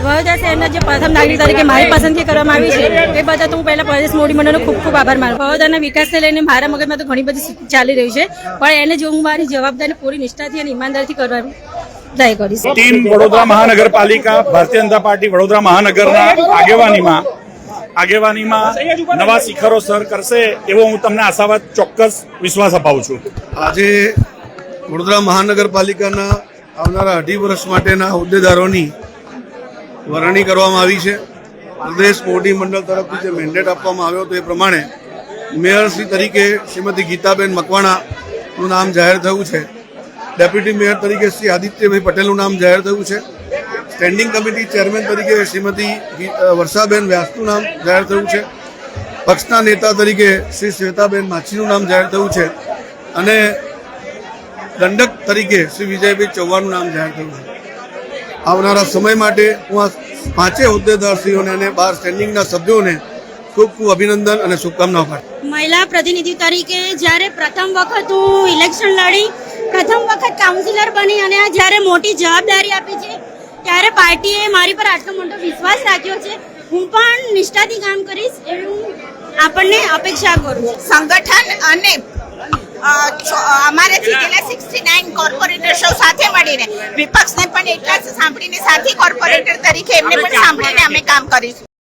વડોદરા શહેરના જે પ્રથમ નાગરિક તરીકે મારી પસંદગી કરવામાં આવી છે એ બદલ હું પહેલા પ્રદેશ મોદી મંડળનો ખૂબ ખૂબ આભાર માનું. વડોદરાના વિકાસને લઈને મારા મગજમાં તો ઘણી બધી ચાલી રહી છે, પણ એને જો હું મારી જવાબદારી પૂરી નિષ્ઠાથી અને ઈમાનદારીથી કરવાની ટ્રાય કરીશ. ટીમ વડોદરા મહાનગરપાલિકા ભારતીય જનતા પાર્ટી વડોદરા મહાનગરના આગેવાનીમાં નવા શિખરો સર કરશે એવો હું તમને આશાવાદ ચોક્કસ વિશ્વાસ અપાવું છું. આજે વડોદરા મહાનગરપાલિકાના આવનારા 2.5 વર્ષ માટેના હોદ્દેદારોની વરણી કરવામાં આવી છે. પ્રદેશ મોદી મંડળ તરફથી જે મેન્ડેટ આપવામાં આવ્યો હતો એ પ્રમાણે મેયરશ્રી તરીકે શ્રીમતી ગીતાબેન મકવાણાનું નામ જાહેર થયું છે. ડેપ્યુટી મેયર તરીકે શ્રી આદિત્યભાઈ પટેલનું નામ જાહેર થયું છે. સ્ટેન્ડિંગ કમિટી ચેરમેન તરીકે શ્રીમતી વર્ષાબેન વ્યાસનું નામ જાહેર થયું છે. પક્ષના નેતા તરીકે શ્રી શ્વેતાબેન માછીનું નામ જાહેર થયું છે અને દંડક તરીકે શ્રી વિજયભાઈ ચૌહાણનું નામ જાહેર થયું છે. આવનારા સમય માટે હું આ 5 હોદ્દેદારશ્રીઓને અને 12 સ્ટેન્ડિંગના સભ્યોને ખૂબ ખૂબ અભિનંદન અને શુભકામનાઓ પાઠવું. મહિલા પ્રતિનિધિ તરીકે જ્યારે પ્રથમ વખત હું ઇલેક્શન લડી, પ્રથમ વખત કાઉન્સિલર બની અને જ્યારે મોટી જવાબદારી આપી છે ત્યારે પાર્ટીએ મારી પર આટલો મોટો વિશ્વાસ રાખ્યો છે. હું પણ નિષ્ઠાથી કામ કરીશ એવું આપણને અપેક્ષા કરું છું. સંગઠન અને અમારે જીતેલા 69 કોર્પોરેટર્સો સાથે મળીને વિપક્ષને પણ એટલા જ સાંભળીને સાથી કોર્પોરેટર તરીકે એમને પણ સાંભળીને અમે કામ કરીશું.